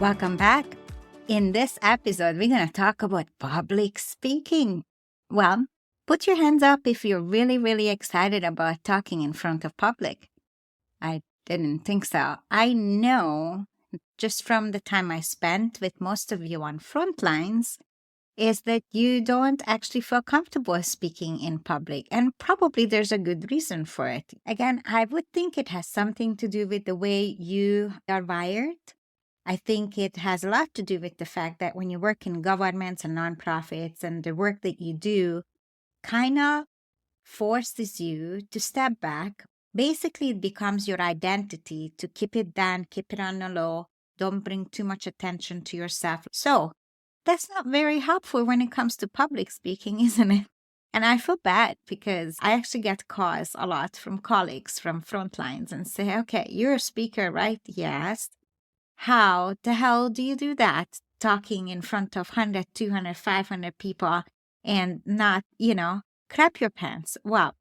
Welcome back. In this episode, we're going to talk about public speaking. Well, put your hands up if you're really, really excited about talking in front of public. I didn't think so. I know just from the time I spent with most of you on frontlines is that you don't actually feel comfortable speaking in public. And probably there's a good reason for it. Again, I would think it has something to do with the way you are wired. I think it has a lot to do with the fact that when you work in governments and nonprofits and the work that you do kind of forces you to step back. Basically, it becomes your identity to keep it down, keep it on the low, don't bring too much attention to yourself. So that's not very helpful when it comes to public speaking, isn't it? And I feel bad because I actually get calls a lot from colleagues from frontlines and say, okay, you're a speaker, right? Yes. How the hell do you do that? Talking in front of 100, 200, 500 people and not, crap your pants. Well,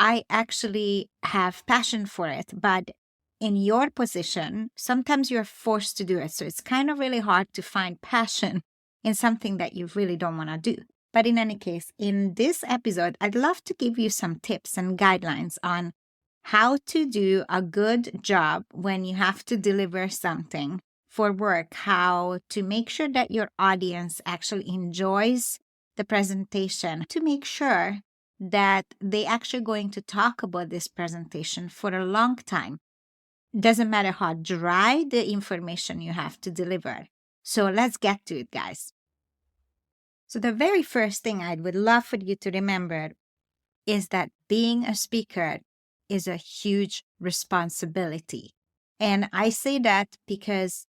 I actually have passion for it, but in your position, sometimes you're forced to do it. So it's kind of really hard to find passion in something that you really don't want to do. But in any case, in this episode, I'd love to give you some tips and guidelines on how to do a good job when you have to deliver something for work, how to make sure that your audience actually enjoys the presentation, to make sure that they actually going to talk about this presentation for a long time. Doesn't matter how dry the information you have to deliver. So let's get to it, guys. So the very first thing I would love for you to remember is that being a speaker is a huge responsibility. And I say that because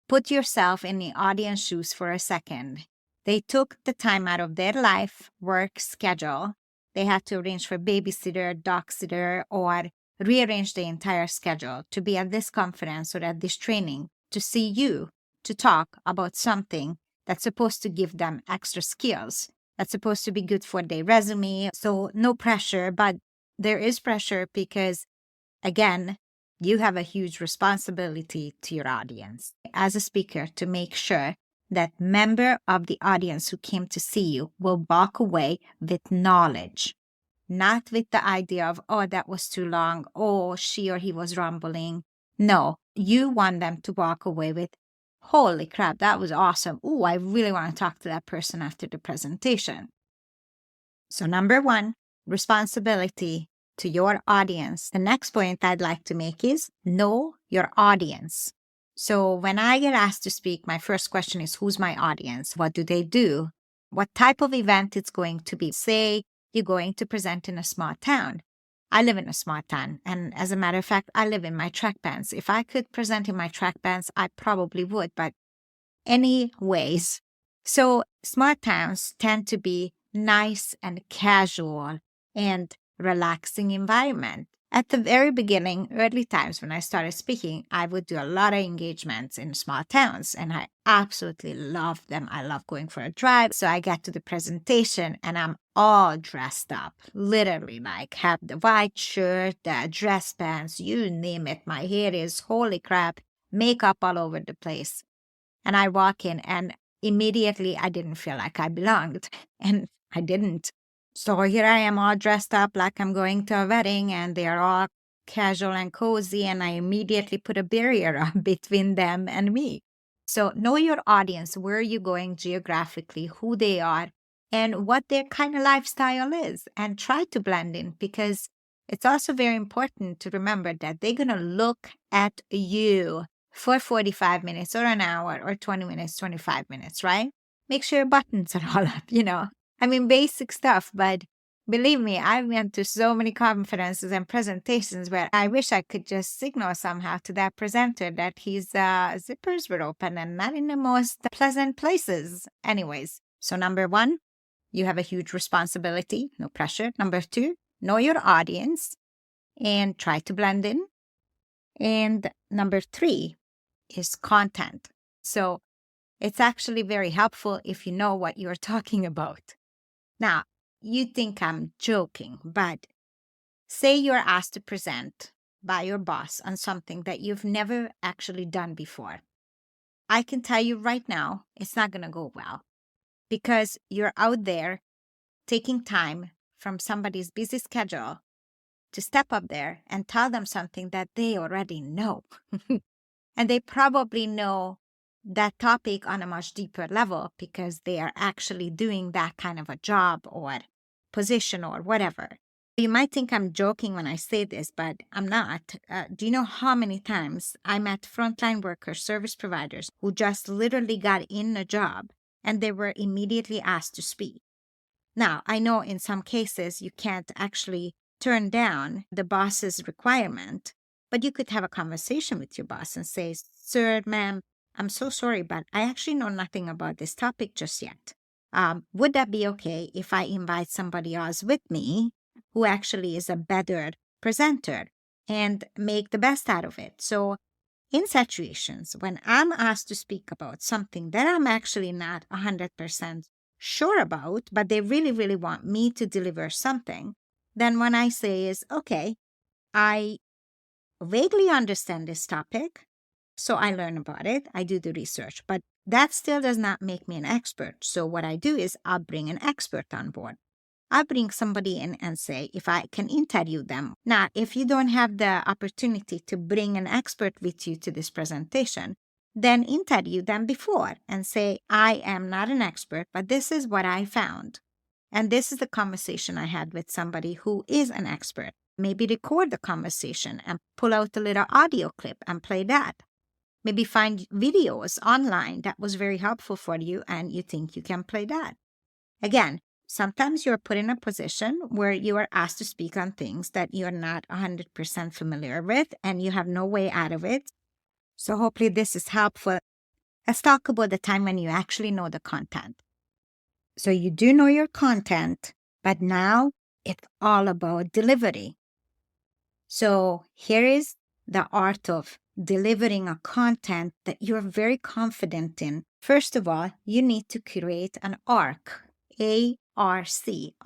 put yourself in the audience shoes for a second. They took the time out of their life, work schedule. They had to arrange for babysitter, dog sitter, or rearrange the entire schedule to be at this conference or at this training, to see you, to talk about something that's supposed to give them extra skills, that's supposed to be good for their resume. So no pressure, but there is pressure because, again, you have a huge responsibility to your audience as a speaker to make sure that member of the audience who came to see you will walk away with knowledge, not with the idea of, oh, that was too long, oh, she or he was rumbling. No, you want them to walk away with, holy crap, that was awesome. Oh, I really want to talk to that person after the presentation. So number one, responsibility to your audience. The next point I'd like to make is know your audience. So when I get asked to speak, my first question is, who's my audience? What do they do? What type of event it's going to be? Say you're going to present in a small town. I live in a small town. And as a matter of fact, I live in my track pants. If I could present in my track pants, I probably would. But anyways, so small towns tend to be nice and casual and relaxing environment. At the very beginning, early times when I started speaking, I would do a lot of engagements in small towns and I absolutely love them. I love going for a drive. So I get to the presentation and I'm all dressed up, literally like have the white shirt, the dress pants, you name it. My hair is holy crap, makeup all over the place. And I walk in and immediately I didn't feel like I belonged and I didn't. So here I am all dressed up like I'm going to a wedding and they are all casual and cozy and I immediately put a barrier up between them and me. So know your audience, where you're going geographically, who they are, and what their kind of lifestyle is, and try to blend in because it's also very important to remember that they're going to look at you for 45 minutes or an hour or 20 minutes, 25 minutes, right? Make sure your buttons are all up, I mean, basic stuff, but believe me, I went to so many conferences and presentations where I wish I could just signal somehow to that presenter that his zippers were open and not in the most pleasant places. Anyways, so number one, you have a huge responsibility, no pressure. Number two, know your audience and try to blend in. And number three is content. So it's actually very helpful if you know what you're talking about. Now, you think I'm joking, but say you're asked to present by your boss on something that you've never actually done before. I can tell you right now, it's not going to go well because you're out there taking time from somebody's busy schedule to step up there and tell them something that they already know. And they probably know that topic on a much deeper level because they are actually doing that kind of a job or position or whatever. You might think I'm joking when I say this, but I'm not. Do you know how many times I met frontline workers, service providers who just literally got in a job and they were immediately asked to speak? Now, I know in some cases you can't actually turn down the boss's requirement, but you could have a conversation with your boss and say, "Sir, ma'am, I'm so sorry, but I actually know nothing about this topic just yet. Would that be okay if I invite somebody else with me who actually is a better presenter and make the best out of it?" So in situations when I'm asked to speak about something that I'm actually not 100% sure about, but they really, really want me to deliver something, then when I say is, okay, I vaguely understand this topic, so I learn about it, I do the research, but that still does not make me an expert. So what I do is I'll bring an expert on board. I'll bring somebody in and say, if I can interview them. Now, if you don't have the opportunity to bring an expert with you to this presentation, then interview them before and say, I am not an expert, but this is what I found. And this is the conversation I had with somebody who is an expert. Maybe record the conversation and pull out a little audio clip and play that. Maybe find videos online that was very helpful for you and you think you can play that. Again, sometimes you're put in a position where you are asked to speak on things that you're not 100% familiar with and you have no way out of it. So hopefully this is helpful. Let's talk about the time when you actually know the content. So you do know your content, but now it's all about delivery. So here is the art of delivering a content that you're very confident in. First of all, you need to create an arc, ARC,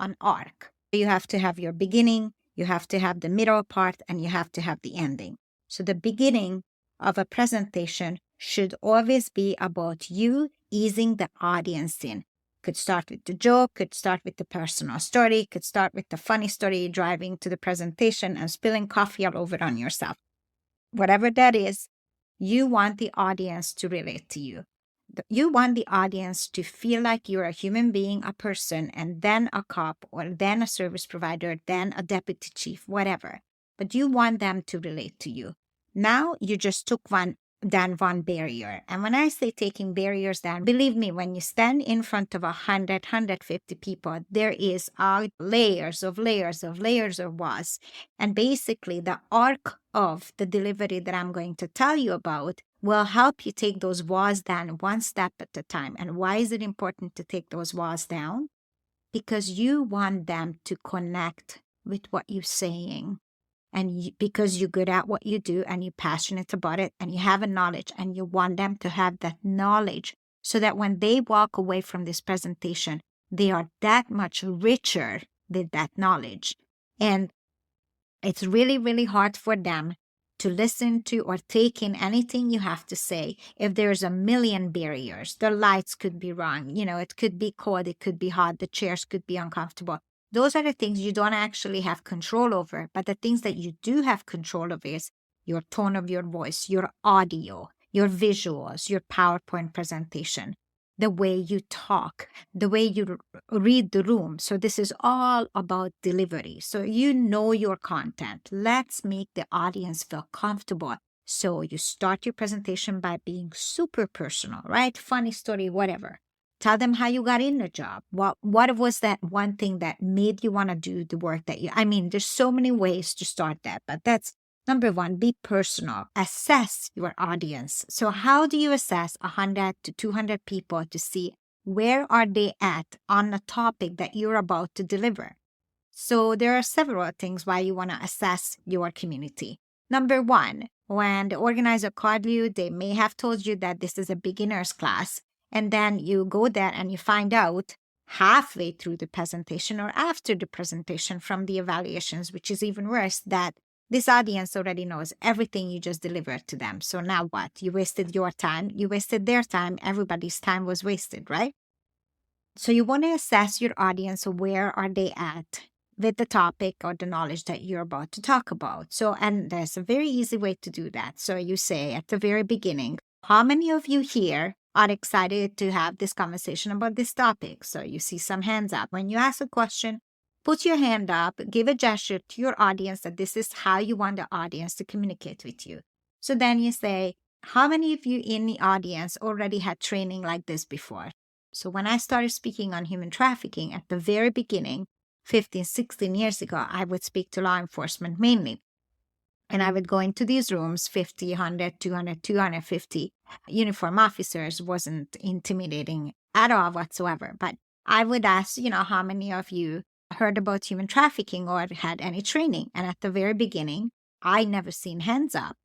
an arc. You have to have your beginning, you have to have the middle part, and you have to have the ending. So the beginning of a presentation should always be about you easing the audience in. Could start with the joke, could start with the personal story, could start with the funny story, driving to the presentation and spilling coffee all over on yourself. Whatever that is, you want the audience to relate to you. You want the audience to feel like you're a human being, a person, and then a cop, or then a service provider, then a deputy chief, whatever. But you want them to relate to you. Now you just took one barrier. And when I say taking barriers down, believe me, when you stand in front of 150 people, there is layers of walls. And basically the arc of the delivery that I'm going to tell you about will help you take those walls down one step at a time. And why is it important to take those walls down? Because you want them to connect with what you're saying. And because you're good at what you do and you're passionate about it and you have a knowledge and you want them to have that knowledge so that when they walk away from this presentation, they are that much richer with that knowledge. And it's really, really hard for them to listen to or take in anything you have to say if there's a million barriers. The lights could be wrong. It could be cold, it could be hot, the chairs could be uncomfortable. Those are the things you don't actually have control over. But the things that you do have control over is your tone of your voice, your audio, your visuals, your PowerPoint presentation, the way you talk, the way you read the room. So this is all about delivery. So you know your content. Let's make the audience feel comfortable. So you start your presentation by being super personal, right? Funny story, whatever. Tell them how you got in the job. What was that one thing that made you want to do the work that there's so many ways to start that, but that's number one, be personal. Assess your audience. So how do you assess 100 to 200 people to see where are they at on the topic that you're about to deliver? So there are several things why you want to assess your community. Number one, when the organizer called you, they may have told you that this is a beginner's class. And then you go there and you find out halfway through the presentation or after the presentation from the evaluations, which is even worse, that This audience already knows everything you just delivered to them. So now what? You wasted your time, you wasted their time, everybody's time was wasted, right? So you want to assess your audience. Where are they at with the topic or the knowledge that you're about to talk about? So, and there's a very easy way to do that. So you say at the very beginning, how many of you here are excited to have this conversation about this topic? So you see some hands up. When you ask a question, put your hand up, give a gesture to your audience that this is how you want the audience to communicate with you. So then you say, how many of you in the audience already had training like this before? So when I started speaking on human trafficking at the very beginning, 15, 16 years ago, I would speak to law enforcement mainly. And I would go into these rooms, 50, 100, 200, 250 uniform officers. Wasn't intimidating at all whatsoever. But I would ask, how many of you heard about human trafficking or had any training? And at the very beginning, I never seen hands up.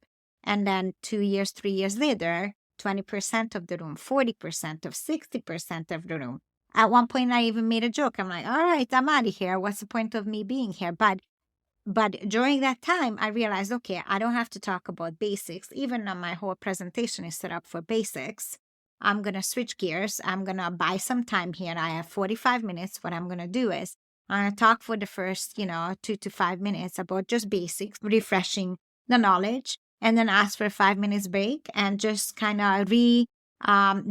And then 2 years, 3 years later, 20% of the room, 40% of 60% of the room. At one point, I even made a joke. I'm like, all right, I'm out of here. What's the point of me being here? But during that time, I realized, okay, I don't have to talk about basics. Even though my whole presentation is set up for basics, I'm going to switch gears. I'm going to buy some time here. I have 45 minutes. What I'm going to do is I'm going to talk for the first, 2 to 5 minutes about just basics, refreshing the knowledge, and then ask for a 5 minutes break and just kind of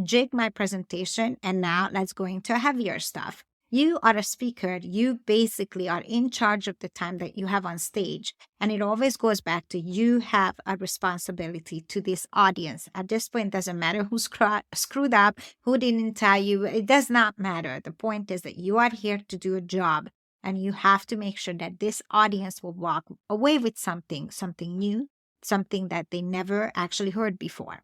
jig my presentation. And now let's go into heavier stuff. You are a speaker. You basically are in charge of the time that you have on stage. And it always goes back to you have a responsibility to this audience. At this point, it doesn't matter who screwed up, who didn't tell you. It does not matter. The point is that you are here to do a job. And you have to make sure that this audience will walk away with something new, something that they never actually heard before.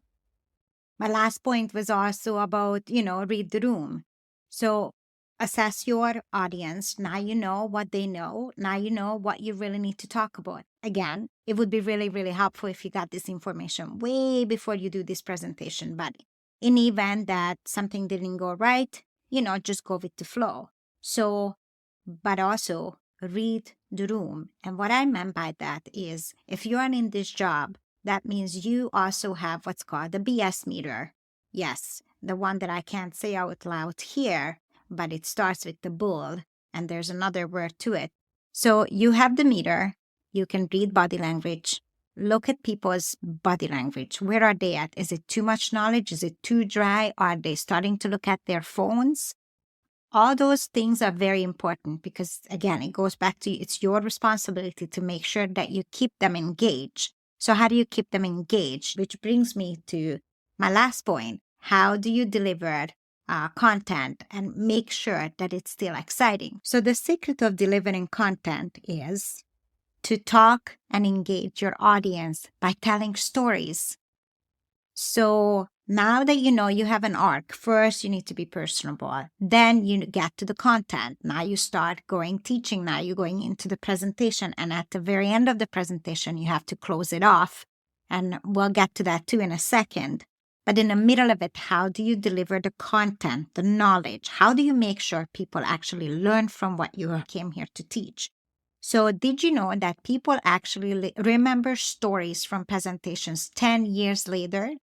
My last point was also about, read the room. So assess your audience. Now you know what they know. Now you know what you really need to talk about. Again, it would be really, really helpful if you got this information way before you do this presentation. But in the event that something didn't go right, just go with the flow. So, but also read the room. And what I meant by that is if you are in this job, that means you also have what's called the BS meter. Yes, the one that I can't say out loud here, but it starts with the bull, and there's another word to it. So you have the meter. You can read body language. Look at people's body language. Where are they at? Is it too much knowledge? Is it too dry? Are they starting to look at their phones? All those things are very important because, again, it goes back to it's your responsibility to make sure that you keep them engaged. So how do you keep them engaged? Which brings me to my last point. How do you deliver content and make sure that it's still exciting? So the secret of delivering content is to talk and engage your audience by telling stories. So now that you have an arc, first you need to be personable. Then you get to the content. Now you start teaching. Now you're going into the presentation. And at the very end of the presentation, you have to close it off. And we'll get to that too in a second. But in the middle of it, how do you deliver the content, the knowledge? How do you make sure people actually learn from what you came here to teach? So did you know that people actually remember stories from presentations 10 years later?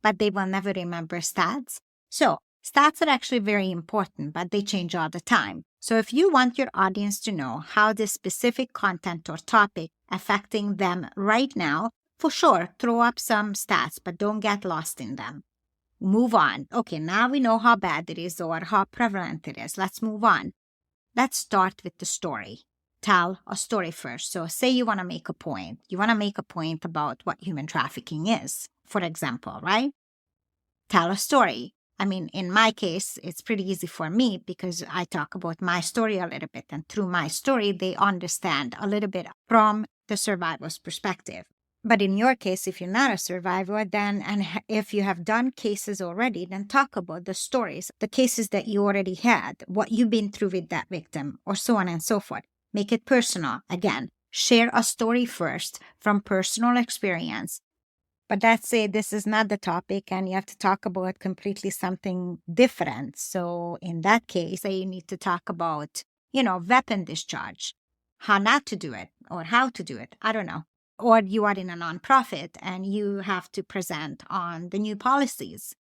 But they will never remember stats. So stats are actually very important, but they change all the time. So if you want your audience to know how this specific content or topic affecting them right now, for sure, throw up some stats, but don't get lost in them. Move on. Okay, now we know how bad it is or how prevalent it is. Let's move on. Let's start with the story. Tell a story first. So say you want to make a point. You want to make a point about what human trafficking is, for example, right? Tell a story. I mean, in my case, it's pretty easy for me because I talk about my story a little bit. And through my story, they understand a little bit from the survivor's perspective. But in your case, if you're not a survivor, then, and if you have done cases already, then talk about the stories, the cases that you already had, what you've been through with that victim, or so on and so forth. Make it personal. Again, share a story first from personal experience. But let's say this is not the topic and you have to talk about completely something different. So in that case, say you need to talk about, weapon discharge, how not to do it or how to do it. I don't know. or you are in a nonprofit and you have to present on the new policies.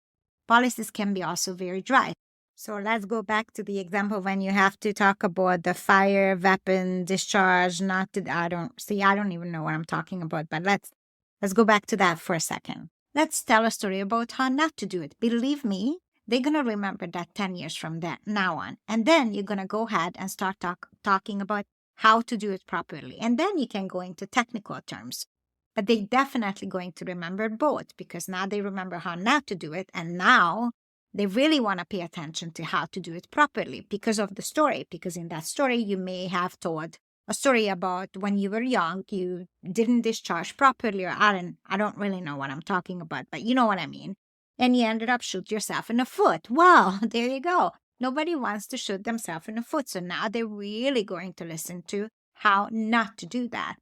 Policies can be also very dry. So let's go back to the example when you have to talk about the fire weapon discharge. I don't even know what I'm talking about, but let's go back to that for a second. Let's tell a story about how not to do it. Believe me, they're going to remember that 10 years from now on. And then you're going to go ahead and start talking about how to do it properly. And then you can go into technical terms. But they're definitely going to remember both, because now they remember how not to do it. And now they really want to pay attention to how to do it properly because of the story. Because in that story, you may have told a story about when you were young, you didn't discharge properly, or I don't really know what I'm talking about, but you know what I mean. And you ended up shoot yourself in the foot. Well, there you go. Nobody wants to shoot themselves in the foot. So now they're really going to listen to how not to do that.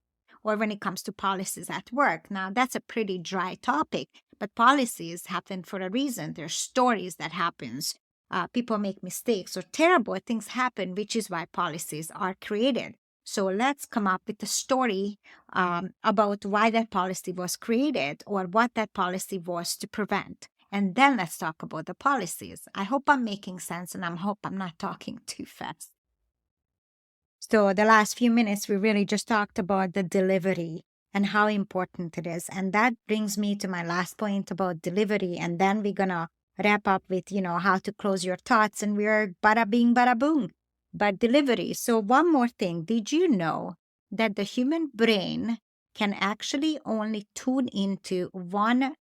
Or when it comes to policies at work. Now, that's a pretty dry topic, but policies happen for a reason. There's stories that happens. People make mistakes or terrible things happen, which is why policies are created. So let's come up with a story about why that policy was created or what that policy was to prevent. And then let's talk about the policies. I hope I'm making sense, and I hope I'm not talking too fast. So the last few minutes, we really just talked about the delivery and how important it is. And that brings me to my last point about delivery. And then we're going to wrap up with, how to close your thoughts. And we're bada bing, bada boom. But delivery. So one more thing. Did you know that the human brain can actually only tune into one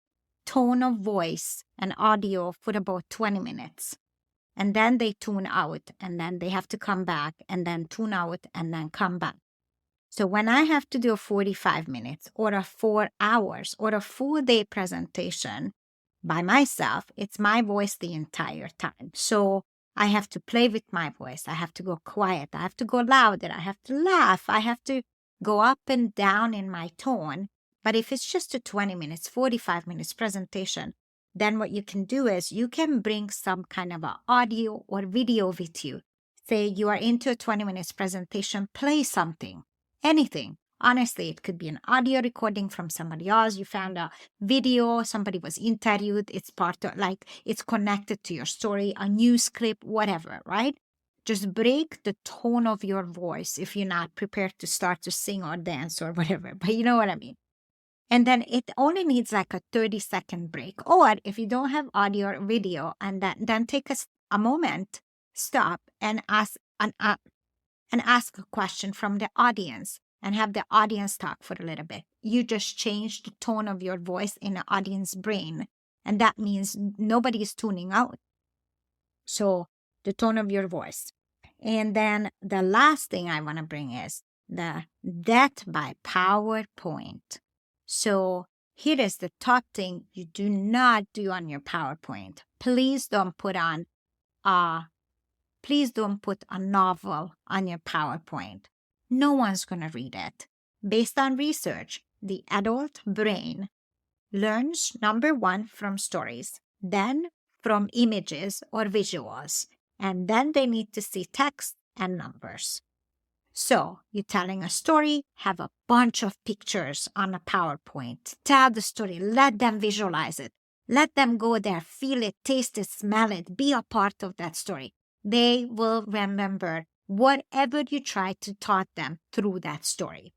tone of voice and audio for about 20 minutes? And then they tune out, and then they have to come back, and then tune out, and then come back. So when I have to do a 45 minutes or a 4 hours or a full day presentation by myself, it's my voice the entire time. So I have to play with my voice. I have to go quiet. I have to go louder. I have to laugh. I have to go up and down in my tone. But if it's just a 20 minutes, 45 minutes presentation, then what you can do is you can bring some kind of a audio or video with you. Say you are into a 20 minutes presentation, play something, anything. Honestly, it could be an audio recording from somebody else. You found a video, somebody was interviewed. It's part of, it's connected to your story, a news clip, whatever, right? Just break the tone of your voice if you're not prepared to start to sing or dance or whatever, but you know what I mean. And then it only needs like a 30-second break. Or if you don't have audio or video, and then take a moment, stop, and ask a question from the audience and have the audience talk for a little bit. You just change the tone of your voice in the audience brain. And that means nobody is tuning out. So the tone of your voice. And then the last thing I want to bring is the death by PowerPoint. So here is the top thing you do not do on your PowerPoint. Please don't put a novel on your PowerPoint. No one's going to read it. Based on research, the adult brain learns, number one, from stories, then from images or visuals, and then they need to see text and numbers. So you're telling a story, have a bunch of pictures on a PowerPoint. Tell the story, let them visualize it. Let them go there, feel it, taste it, smell it, be a part of that story. They will remember whatever you try to taught them through that story.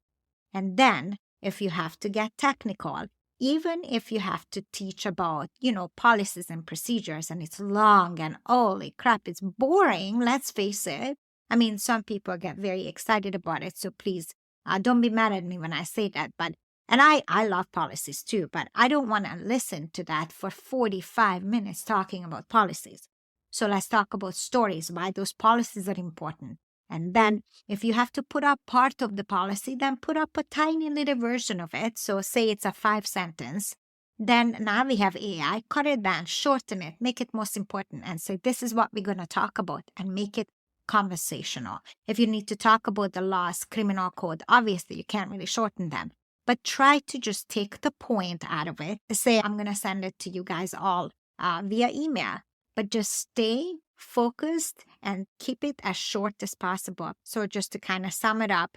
And then if you have to get technical, even if you have to teach about, policies and procedures, and it's long and holy crap, it's boring, let's face it. I mean, some people get very excited about it, so please don't be mad at me when I say that. And I love policies too, but I don't want to listen to that for 45 minutes talking about policies. So let's talk about stories, why those policies are important. And then if you have to put up part of the policy, then put up a tiny little version of it. So say it's a 5-sentence. Then now we have AI, cut it down, shorten it, make it most important, and say, this is what we're going to talk about, and make it conversational. If you need to talk about the laws, criminal code, obviously you can't really shorten them, but try to just take the point out of it. Say, I'm going to send it to you guys all via email, but just stay focused and keep it as short as possible. So just to kind of sum it up,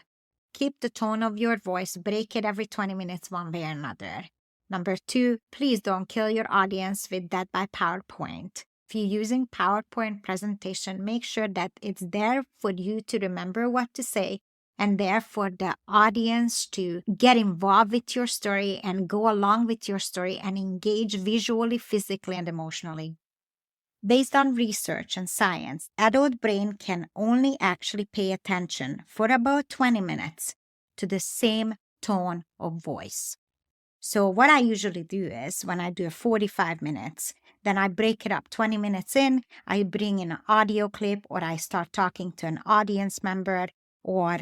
keep the tone of your voice, break it every 20 minutes one way or another. Number 2, please don't kill your audience with that by PowerPoint. If you're using PowerPoint presentation, make sure that it's there for you to remember what to say and there for the audience to get involved with your story and go along with your story and engage visually, physically, and emotionally. Based on research and science, adult brain can only actually pay attention for about 20 minutes to the same tone of voice. So what I usually do is when I do 45 minutes, then I break it up 20 minutes in, I bring in an audio clip or I start talking to an audience member or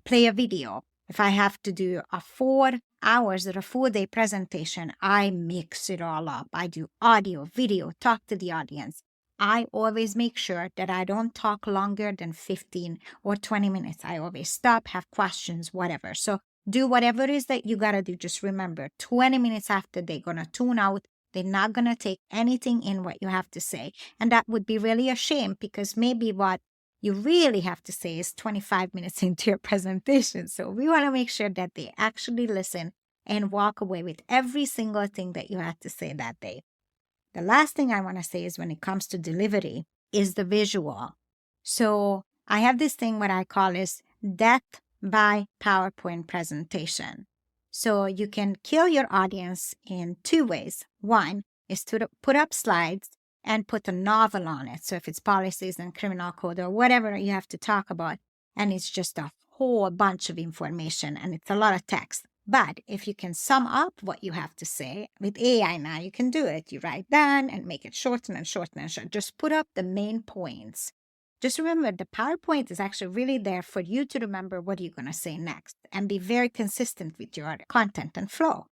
play a video. If I have to do a 4 hours or a full day presentation, I mix it all up. I do audio, video, talk to the audience. I always make sure that I don't talk longer than 15 or 20 minutes. I always stop, have questions, whatever. So do whatever it is that you got to do. Just remember, 20 minutes after, they're going to tune out. They're not going to take anything in what you have to say. And that would be really a shame because maybe what you really have to say is 25 minutes into your presentation. So we want to make sure that they actually listen and walk away with every single thing that you had to say that day. The last thing I want to say is when it comes to delivery is the visual. So I have this thing what I call is death by PowerPoint presentation. So you can kill your audience in 2 ways. One is to put up slides and put a novel on it. So if it's policies and criminal code or whatever you have to talk about, and it's just a whole bunch of information and it's a lot of text. But if you can sum up what you have to say, with AI now you can do it. You write down and make it shorten and shorten and shorten. Just put up the main points. Just remember, the PowerPoint is actually really there for you to remember what you're going to say next and be very consistent with your content and flow.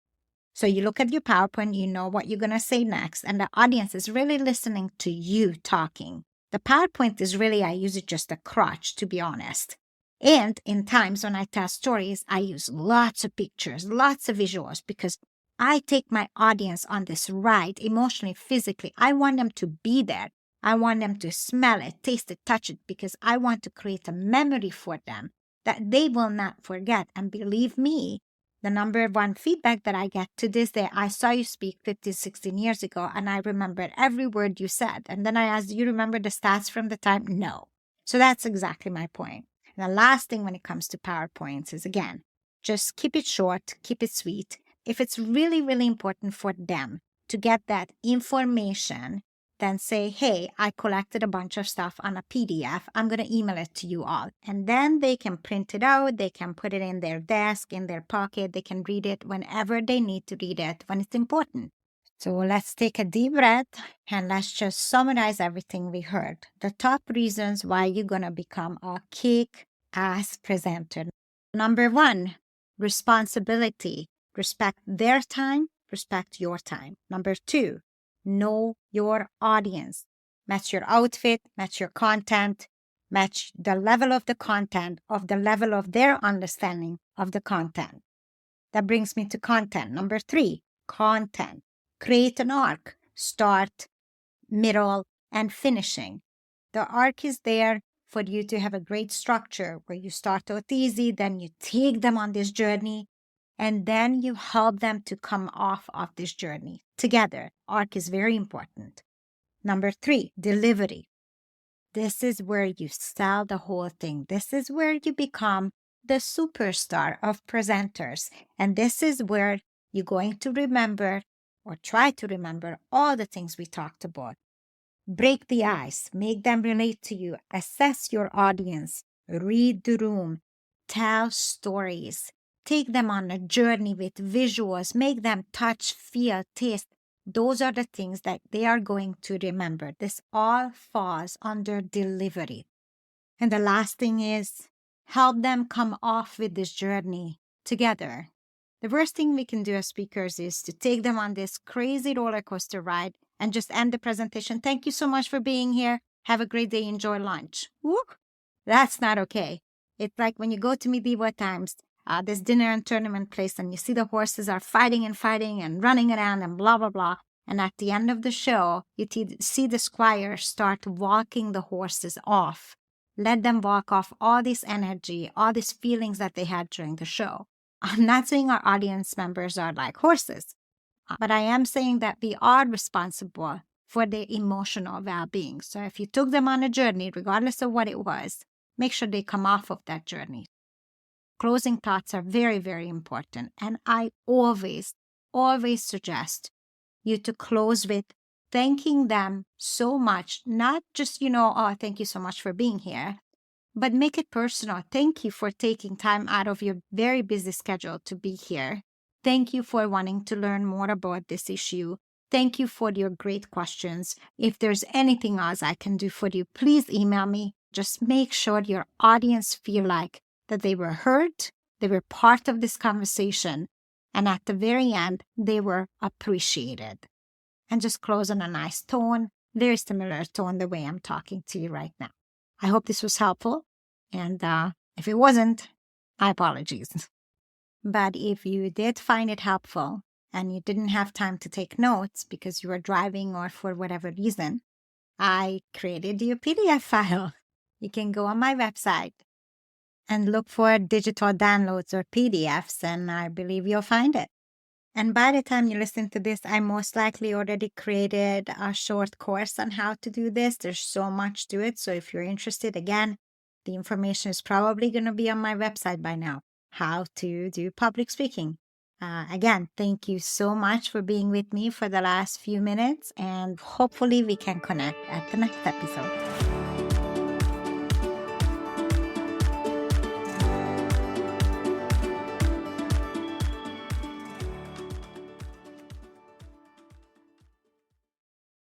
So you look at your PowerPoint, you know what you're going to say next, and the audience is really listening to you talking. The PowerPoint is really, I use it just a crutch, to be honest. And in times when I tell stories, I use lots of pictures, lots of visuals, because I take my audience on this ride emotionally, physically. I want them to be there. I want them to smell it, taste it, touch it, because I want to create a memory for them that they will not forget. And believe me, the number 1 feedback that I get to this day, I saw you speak 15, 16 years ago, and I remembered every word you said. And then I asked, do you remember the stats from the time? No. So that's exactly my point. And the last thing when it comes to PowerPoints is, again, just keep it short, keep it sweet. If it's really, really important for them to get that information, then say, hey, I collected a bunch of stuff on a PDF. I'm going to email it to you all. And then they can print it out. They can put it in their desk, in their pocket. They can read it whenever they need to read it, when it's important. So let's take a deep breath and let's just summarize everything we heard. The top reasons why you're going to become a kick-ass presenter. Number 1, responsibility. Respect their time, respect your time. Number 2, know your audience. Match your outfit, match your content, match the level of the content of the level of their understanding of the content. That brings me to content. Number 3, content. Create an arc, start, middle, and finishing. The arc is there for you to have a great structure where you start out easy, then you take them on this journey, and then you help them to come off of this journey together. Arc is very important. Number 3, delivery. This is where you sell the whole thing. This is where you become the superstar of presenters. And this is where you're going to remember or try to remember all the things we talked about. Break the ice, make them relate to you, assess your audience, read the room, tell stories, take them on a journey with visuals, make them touch, feel, taste. Those are the things that they are going to remember. This all falls under delivery. And the last thing is help them come off with this journey together. The worst thing we can do as speakers is to take them on this crazy roller coaster ride and just end the presentation. Thank you so much for being here. Have a great day. Enjoy lunch. Woo! That's not okay. It's like when you go to medieval times, this dinner and tournament place, and you see the horses are fighting and running around and blah, blah, blah. And at the end of the show, you see the squire start walking the horses off. Let them walk off all this energy, all these feelings that they had during the show. I'm not saying our audience members are like horses, but I am saying that we are responsible for their emotional well-being. So if you took them on a journey, regardless of what it was, make sure they come off of that journey. Closing thoughts are very, very important. And I always suggest you to close with thanking them so much, not just, oh, thank you so much for being here, but make it personal. Thank you for taking time out of your very busy schedule to be here. Thank you for wanting to learn more about this issue. Thank you for your great questions. If there's anything else I can do for you, please email me. Just make sure your audience feel like that they were heard, they were part of this conversation, and at the very end, they were appreciated. And just close on a nice tone, very similar tone the way I'm talking to you right now. I hope this was helpful. And if it wasn't, I apologize. But if you did find it helpful and you didn't have time to take notes because you were driving or for whatever reason, I created you a PDF file. You can go on my website and look for digital downloads or PDFs, and I believe you'll find it. And by the time you listen to this, I most likely already created a short course on how to do this. There's so much to it. So if you're interested, again, the information is probably going to be on my website by now, how to do public speaking. Again, thank you so much for being with me for the last few minutes, and hopefully we can connect at the next episode.